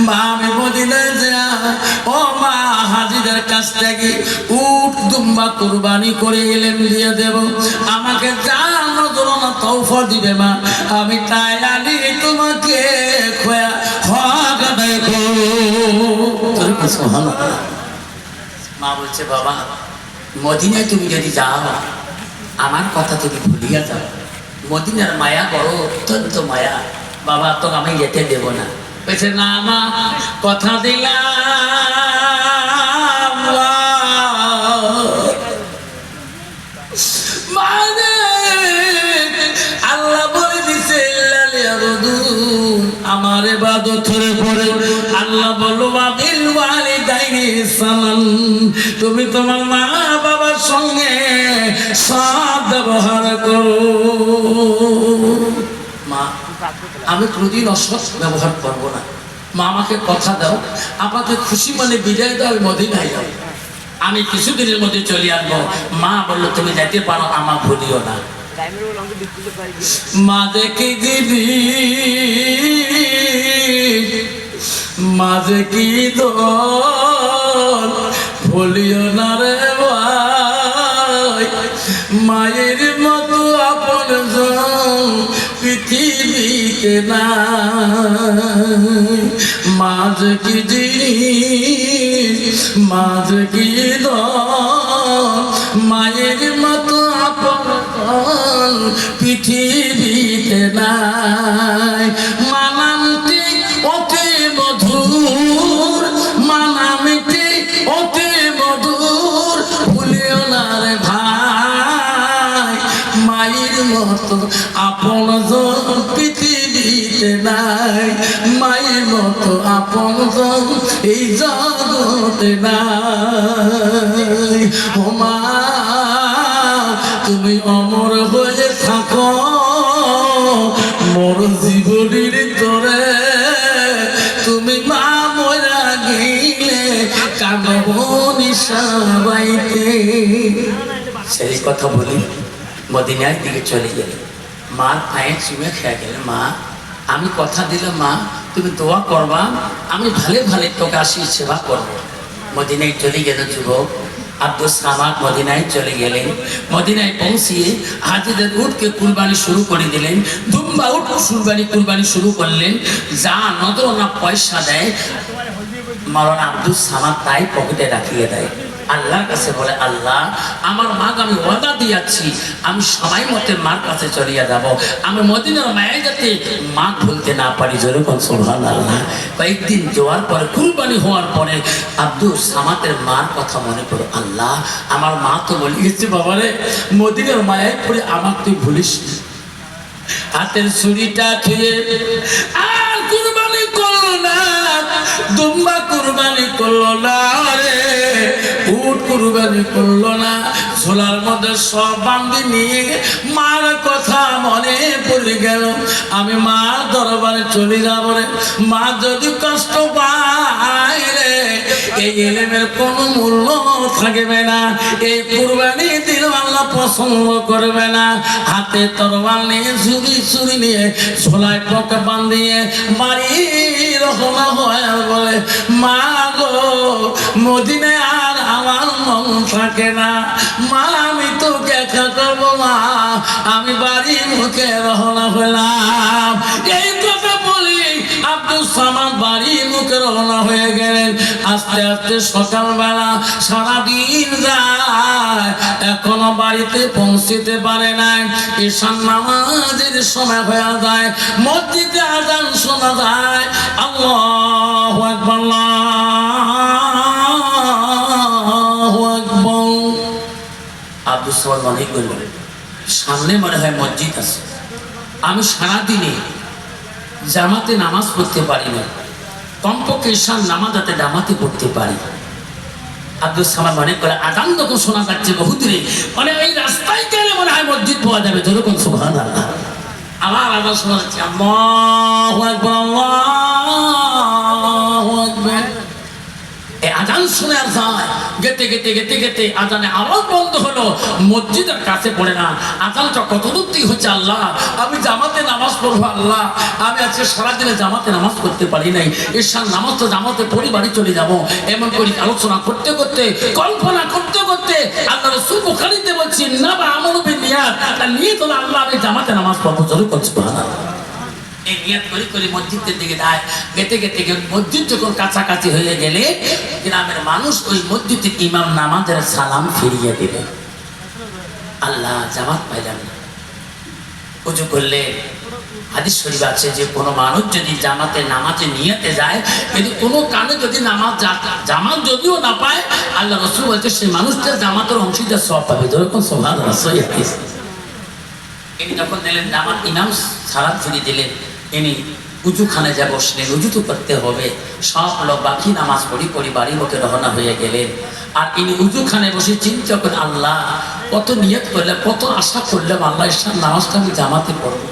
মা আমি মদিনায় যা ও মা হাজিদের কাছ থেকে উট দুম্বা কুরবানি করে ইলম দিয়ে দেব, আমাকে যা নজরানা তৌফা দিবে মা, আমি তাই আনি তোমাকে খোয়া হক আদায় করব। সুবহানাল্লাহ। মা বলছে বাবা মদিনায় তুমি যদি যাও আমার কথা তুমি ভুলিয়া যাও, মদিনার মায়া বড় অত্যন্ত মায়া, বাবা তো আমি যেতে দেব না। বলছে না মা কথা দিলাম, মানে আল্লাহ বলে দিছে আমার ইবাদতের পরে আল্লাহ বলল বিল ওয়ালিদাইনি ইহসানান, তুমি তোমার মা বাবার সঙ্গে সৎ ব্যবহার করো। মা আমি কোনোদিন অসৎ ব্যবহার করব না, মা আমাকে কথা দাও, আমাকে খুশি মনে বিদায় দাও, মদিনায় যাও, আমি কিছুদিনের মধ্যে চলে আসবো। মা বললো তুমি যেতে পারো, আমার ভুলিও না। মা দেখে দিবি মাঝে কি দল ভুলিও না রে ভাই, মায়ের মতো আপন পৃথিবীতে না, মাঝ কি জিনিস মাঝ কি দল, মায়ের মতো আপন পৃথিবীতে নাই। মানামটি অতি মধুর, মানামটি অতি মধুর, ভুলিও না রে ভাই, মায়ের মতো আপন পৃথিবীতে নাই, মায়ের মতো আপন এই জগতে নাই। ও মা তুমি অমর হয়ে থাকো মোর জীবনের তোরে, তুমি মা মরা গেলে কাঁদব নিশাবাইতে। সেই কথা বলি মদিনার দিকে চলে গেলে মার পায়ের চুমে খেয়ে গেলে, মা আমি কথা দিলাম মা তুমি দোয়া করবা, আমি ভালো ভালো তোকে আসি সেবা করবো। মদিনায় চলে গেল যুবক আব্দুস সামাদ, মদিনায় চলে গেলেন। মদিনায় পৌঁছিয়ে হাজিদের উটকে কুরবানি শুরু করে দিলেন, দুম্বা উট কুরবানি শুরু করলেন। যা নজরানা পয়সা দেয় মাওলানা আব্দুস সামাদ তাই পকেটে রাখিয়ে দেয়। আল্লাহর কাছে বলে আল্লাহ আমার মাকে আমি ওয়াদা দিয়েছি আমি সময় মতে মার কাছে চলিয়া যাব, আমি মদিনার মায়ের যাতে মা ভুলতে না পারি। যেরকম সুবহানাল্লাহ। কয়েকদিন যাওয়ার পরে কুরবানি হওয়ার পরে আব্দুস সামাদের মার কথা মনে করো, আল্লাহ আমার মা তো বলে গেছে বাবারে মদিনার মায়ের পরে আমাকে তুই ভুলিস, হাতের ছুরিটা খেয়ে আর কুরবানি করলো না, দুম্বা কুরবানি করলো না রে, উট কুরবানি করলো না, ঝোলার মধ্যে সব বান্ধি নিয়ে মার কথা মনে পড়ে গেল, আমি মার দরবারে চলে যাব রে, মা যদি কষ্ট পায় রে এই ইলমের কোনো মূল্য থাকবে না, এই কুরবানি দিল আল্লাহ পছন্দ করবে না। হাতে তরবাল নিয়ে ছুরি নিয়ে ঝোলায় পকে বান্ধিয়ে বাড়ি রওনা হয়ে বলে মা গো মদিনায় আর আমার মন থাকে না, মা আমি তো দেখা করবো মা, আমি বাড়ি মুখে রওনা হলাম। এই কথা বলি আব্দুস সামাদ বাড়ি মুখে রওনা হয়ে গেলেন। আস্তে আস্তে সকালবেলা সারাদিন যায়, এখনো বাড়িতে পৌঁছতে পারে নাই। ঈশান নামাজের সময় হয়ে যায়, মসজিদে আযান শোনা যায়, আল্লাহু আকবার আল্লাহু আকবার। আব্দুস সামাদ মনে করল সামনে মনে হয় মসজিদ আছে, আমি সারাদিনে জামাতে নামাজ পড়তে পারি না, কমপক্ষে ঈশান নামাজ যাতে জামাতে পড়তে পারি। আব্দুস সামাদ মনে করে আযান যখন শোনা যাচ্ছে বহু দূরে, মানে এই রাস্তায় গেলে মনে হয় মসজিদ পাওয়া যাবে। যেরকম সুবহানাল্লাহ। আমার আযান শোনা যাচ্ছে, আল্লাহু আকবার আল্লাহু আকবার। এই আযান শুনে আর যায় গেতে গেতে গেতে গেতে আজানে আওয়াজ বন্ধ হলো, মসজিদের কাছে পড়ে না, আজানটা কত দূর থেকে হচ্ছে, আল্লাহ আমি জামাতে নামাজ পড়বো, আল্লাহ আমি আজকে সারাদিনে জামাতে নামাজ পড়তে পারি নাই, ঈশার নামাজ তো জামাতে পড়ি বাড়ি চলে যাব, এমন করে আলোচনা করতে করতে কল্পনা করতে করতে আল্লাহ রাসূল বুখারীতে বলছেন না বা আমারও নিয়াত, তার নিয়ত হলো আল্লাহ আমি জামাতে নামাজ পড়বো, জোরে করছি সুবহানাল্লাহ। এই নিয়াত করে করে মসজিদের দিকে যায়, গেতে গেতে মসজিদ যখন কাছাকাছি হয়ে গেলে গ্রামের মানুষ ওই মসজিদের ইমাম নামাজের সালাম ফিরিয়ে দিলেন, আল্লাহ জামাত পাইলেন না। উজু করলে হাদিস শরীফ আছে যে কোনো মানুষ যদি জামাতে নামাজে নিয়েতে যায়, কিন্তু কোনো কারণে যদি জামাত যদিও না পায়, আল্লাহ রাসূল বলতে সেই মানুষটা জামাতের অংশীদার সওয়াব পাবে, যেরকম সুবহানাল্লাহ। ইনি যখন দিলেন জামাত ইমাম সালাম ফিরিয়ে দিলেন, ইনি উজুখানে যা বসলেন, উজু তো করতে হবে, সব লোক বাকি নামাজ পড়ি পড়ি বাড়ি লোকে রওনা হয়ে গেলেন। আর ইনি উজুখানে বসে চিন্তা করেন, আল্লাহ কত নিয়ত করলাম, কত আশা করলাম, আল্লাহ ঈশার নামাজটা আমি জামাতে পড়বো,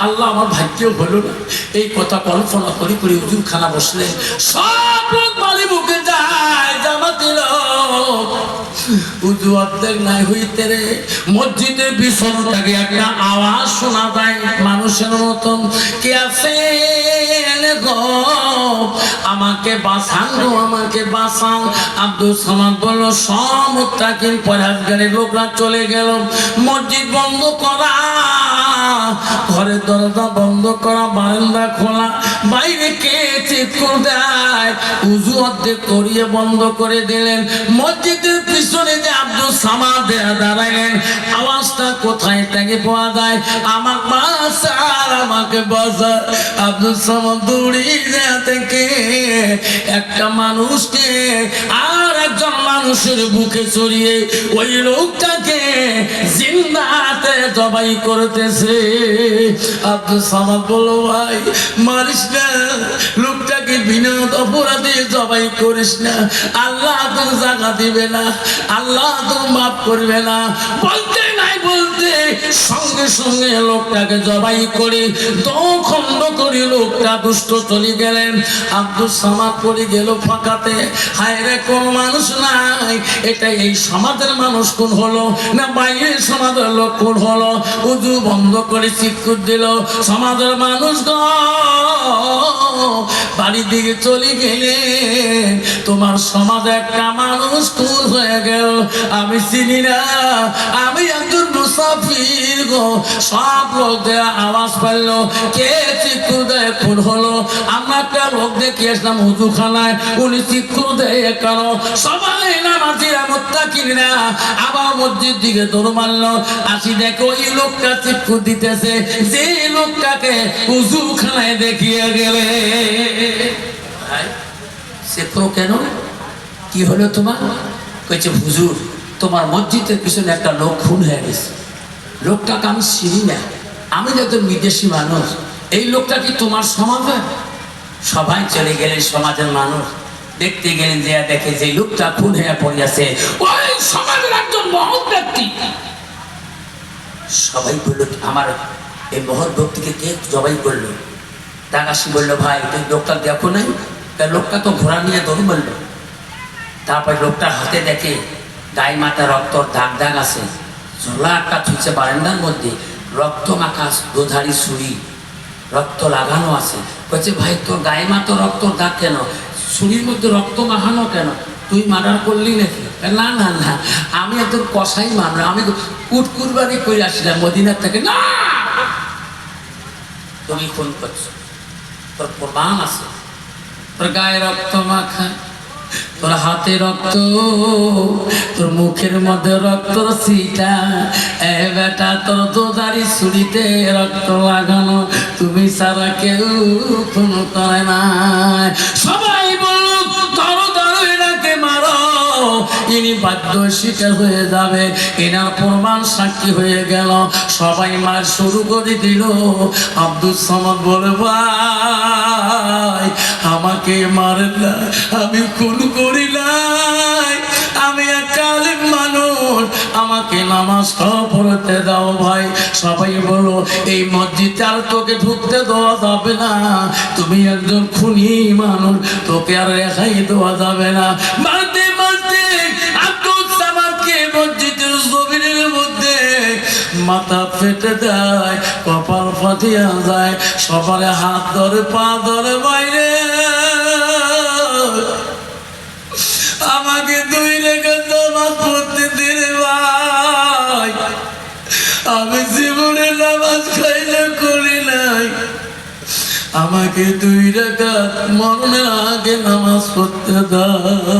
আল্লাহ আমার ভাগ্যও হলো না। এই কথা কল্পনা করি করে উজুখানা বসলেন, সব লোক বাড়ি বুকে যায়, জামাতে লোক উজু অর্ধেক নাই হইতে রে মসজিদের পিছন থেকে একটা আওয়াজ শোনা যায় মানুষের মতন, কে আছে গো আমাকে বাঁচান গো আমাকে বাঁচান। আব্দুল সামাদ বলল সব মুত্তাকিন পরহেজগারের লোকরা চলে গেল, মসজিদ বন্ধ করা, ঘরের দরজা বন্ধ করা, বারান্দা খোলা, বাইরে কে চিৎকার দেয়, উজু অর্ধেক করিয়ে বন্ধ করে দিলেন। মসজিদের পিছনে যে আব্দুল সামাদ দাঁড়ালেন, আওয়াজটা কোথায় থেকে পাওয়া যায়, আমার বাঁচার আমাকে বাঁচার। আব্দুল সামাদ দৌড়িয়ে দেয়া থেকে একটা মানুষকে আর একজন মানুষের বুকে চড়িয়ে ওই লোকটাকে জিন্দাতে জবাই করতেছে। আব্দুল সামাদ বলল ভাই মারিস না, লোকটাকে বিনা অপরাধে জবাই করিস না, আল্লাহ তোর জায়গা দিবে না, আল্লাহ তোর মাফ করবে না। বলতে নাই বলতে সঙ্গে সঙ্গে লোকটাকে জবাই করে দখন্ড করে লোকটা দুষ্ট চলে গেলেন। আব্দুল সামাদ পড়ে গেল ফাঁকাতে, হায় রে কোন মানুষ নাই, এটা এই সমাজের মানুষ কোন হলো না বাইরের সমাজের লোক কোন হলো। উজু বন্ধ করে চিৎকার দিল, সমাজের মানুষ গো বাড়ির দিকে চলে গেলে তোমার সমাজে একটা মানুষ খুন হয়ে গেল, আমি চিনি না, আমি একজন মুসাফির গো। সব লোক দেয়া আওয়াজ পাইল, কে চিৎকার দেয় খুন হলো, আমরা একটা লোক দেখে আসলাম উজুখানায়, উনি চিৎকার দেয় কেন, সবাই নামাজিরা মুত্তাকিনরা আবার মসজিদ দিকে দৌড় মারলো, আসি দেখো ওই লোকটা চিৎকার দিতেছে যে লোকটাকে উজুখানায় দেখিয়ে গেলে। সে তো কেন, কি হলো তোমার? কইছে হুজুর তোমার মসজিদের পিছনে একটা লোক খুন হয়ে গেছে, লোকটাকে আমি চিনি না, আমি একজন বিদেশি মানুষ, এই লোকটা কি তোমার সমাজে? সবাই চলে গেলেন, সমাজের মানুষ দেখতে গেলেন, যে দেখে যে লোকটা খুন হয়ে পড়িয়াছে ওই সমাজের একজন মহৎ ব্যক্তি। সবাই বলল আমার এই মহৎ ব্যক্তিকে কে জবাই করলো? দাগাসি বলল ভাই তুই লোকটা দেখো নাই? লোকটা তো ঘোড়া নিয়ে দৌড় মারল। তারপর লোকটার হাতে দেখে গায়ে মাথা রক্তর দাগ দাগ আছে, ঝোলা একটা ছুঁচে বারান্দার মধ্যে, রক্ত মাখা দুধারি ছুরি, রক্ত লাগানো আছে। বলছে ভাই তোর গায়ে মাথা রক্তর দাগ কেন, ছুরির মধ্যে রক্ত মাখানো কেন, তুই মার্ডার করলি নাকি? না না না, আমি এত কষাই মারলাম, আমি উট কুরবানি করে আসলাম মদিনার থেকে। না, তুমি খুন করছো, তোর প্রমাণ আছে, তোর গায়ে রক্ত মাখা, তোর হাতে রক্ত, তোর মুখের মধ্যে রক্ত ছিটা, এ বেটা তোর দুধারি ছুরিতে রক্ত লাগানো, তুমি ছাড়া কেউ খুন করে না। সবাই বলল ধরো ধরো এনাকে মারো, ইনি বাধ্য শিকার হয়ে যাবে, এনার প্রমাণ সাক্ষী হয়ে গেল। সবাই মার শুরু করে দিল। আব্দুল সামাদ বলে ভাই আমাকে মারেন না, আমি খুন করি নাই, আমি একটা আলেম মানুষ, আমাকে নামাজ পড়তে দাও ভাই। সবাই বলো এই মসজিদে আর তোকে ঢুকতে দেওয়া যাবে না, তুমি একজন খুনি মানুষ, তোকে আর রেখাই দেওয়া যাবে না। মারতে মারতে মাথা ফেটে দেয়, কপাল ফাটিয়া যায়, সবার হাত ধরে পা ধরে বাইরে আমাকে 2 রেখাত নামাজ পড়তে দিন ভাই। আমি জীবনে নামাজ খাইলে করি নাই, আমাকে 2 রাকাত মরণের আগে নামাজ পড়তে দাও।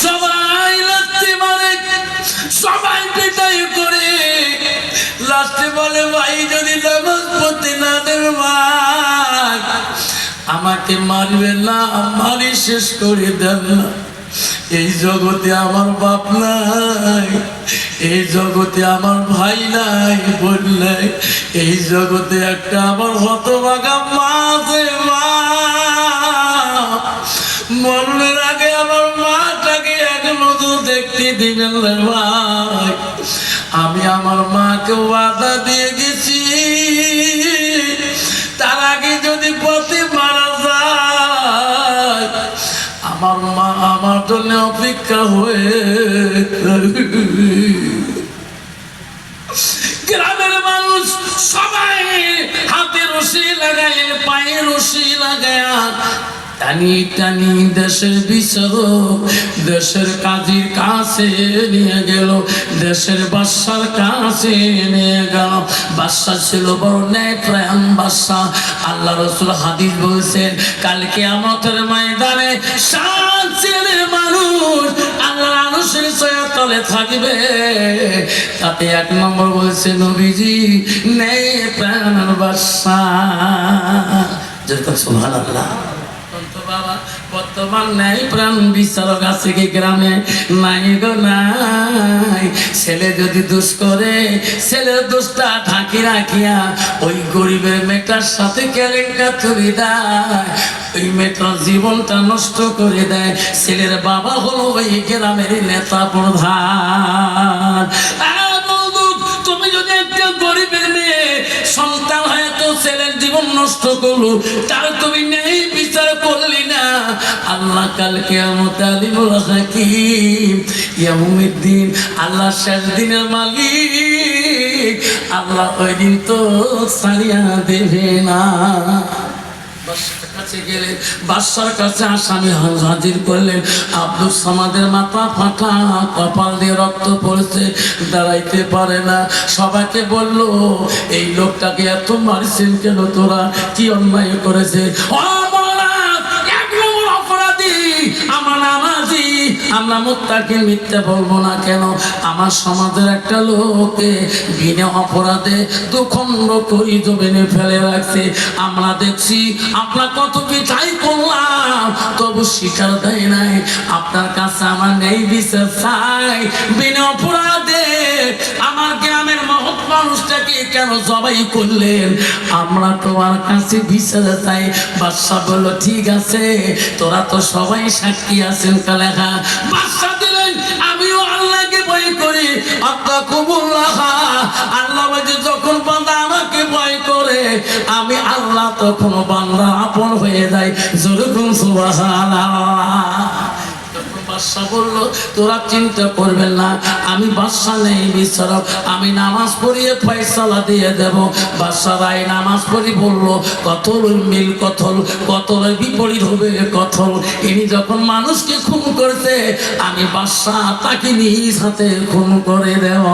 সবাই লাথি মারে, সবাই পিটাই করে, লাস্টে বলে ভাই যদি নামাজ পড়তে না দেন ভাই আমাকে মারবে না, মারি শেষ করে দেন না। এই জগতে আমার বাপ নাই, এই জগতে আমার ভাই নাই, বোন নাই, এই জগতে একটা আমার হতভাগা মা আছে। মা মরণের আগে আমার মাটাকে এক নজর দেখতে দিবেন না ভাই। আমি আমার মাকে ওয়াদা দিয়ে গেছি, তার আগে যদি পথে মারা যায় আমার মা আমার জন্য অপেক্ষা হয়ে। গ্রামের মানুষ সবাই হাতে রশি লাগায়, পায়ে রশি লাগায়, টানি টানি দেশের বিচারক দেশের কাজীর কাছে নিয়ে গেল, দেশের বাদশার কাছে নিয়ে গেল। বাদশা ছিল বড় ন্যায়পরায়ণ বাদশা। আল্লাহ রাসূল হাদিস বলছেন কালকে কিয়ামতের ময়দানে 7 শ্রেণীর মানুষ আল্লাহর আরশের ছায়ার তলে থাকবে। তাতে 1 নম্বর বলছে নবীজি ন্যায়পরায়ণ বাদশা। যেরকম সুবহানাল্লাহ। বাবা বর্তমান ন্যায় প্রাণ বিচারক আছে কি গ্রামে? নাই গো নাই। ছেলে যদি দোষ করে ছেলের দোষটা ঢাকি রাখিয়া ওই গরিবের মেয়েটার সাথে কেলেঙ্কারি দেয়, ওই মেয়েটার জীবনটা নষ্ট করে দেয়। ছেলের বাবা হলো ওই গ্রামের নেতা প্রধান। তুমি যদি একটা গরিবের মেয়ে সন্তান হয়তো ছেলের জীবন নষ্ট করলো, তার তুমি নেই বিচার করলি না, আল্লাহ কাল কিয়ামতে আলিমুল হাকিম ইয়াউমিদ্দিন, আল্লাহ শেষ দিনের মালিক, আল্লাহ ওই দিন তো ছাড়িয়া দেবে না। বাদশার কাছে আসামি হাজির করলেন। আব্দুল সামাদের মাথা ফাটা, কপাল দিয়ে রক্ত পড়ছে, দাঁড়াইতে পারে না। সবাইকে বলল এই লোকটাকে এত মারছেন কেন, তোরা কি অন্যায় করেছে? আমার নামাজি, আমরা মুত্তাকি, মিথ্যা বলবো না কেন? আমার সমাজের একটা লোকে বিনা অপরাধে 2 খণ্ড করি জমিনে ফেলে রাখছে। আমরা দেখছি আমরা কত বিচার করলাম, তবু স্বীকার দেয় নাই। আপনার কাছে আমার নেই বিচার চাই। বিনা অপরাধে আমার গ্রামের মহৎ মানুষটাকে কেন জবাই করলেন? আমরা তোমার কাছে বিচার চাই। বাদশা বলল ঠিক আছে, তোরা তো সবাই সাক্ষী আছেন কালেখা। বাদশা দিলেন আমিও আল্লাহকে ভয় করি, আত্তাকুল্লাহ। আল্লাহ বলে যখন বান্দা আমাকে ভয় করে আমি আল্লাহ তখন বান্দা আপন হয়ে যায়। যেরকম সুবহানাল্লাহ। বাদশা বলল তোরা চিন্তা করবেন না, আমি বাদশা নেই বিচারক, আমি নামাজ পড়িয়ে ফয়সালা দিয়ে দেব। বাদশা রায় নামাজ পড়ি বলল কতল মিল কতল, কতলের বিপরীত হবে কতল। ইনি যখন মানুষকে খুন করছে আমি বাদশা তাকে নিজ হাতে খুন করে দেব।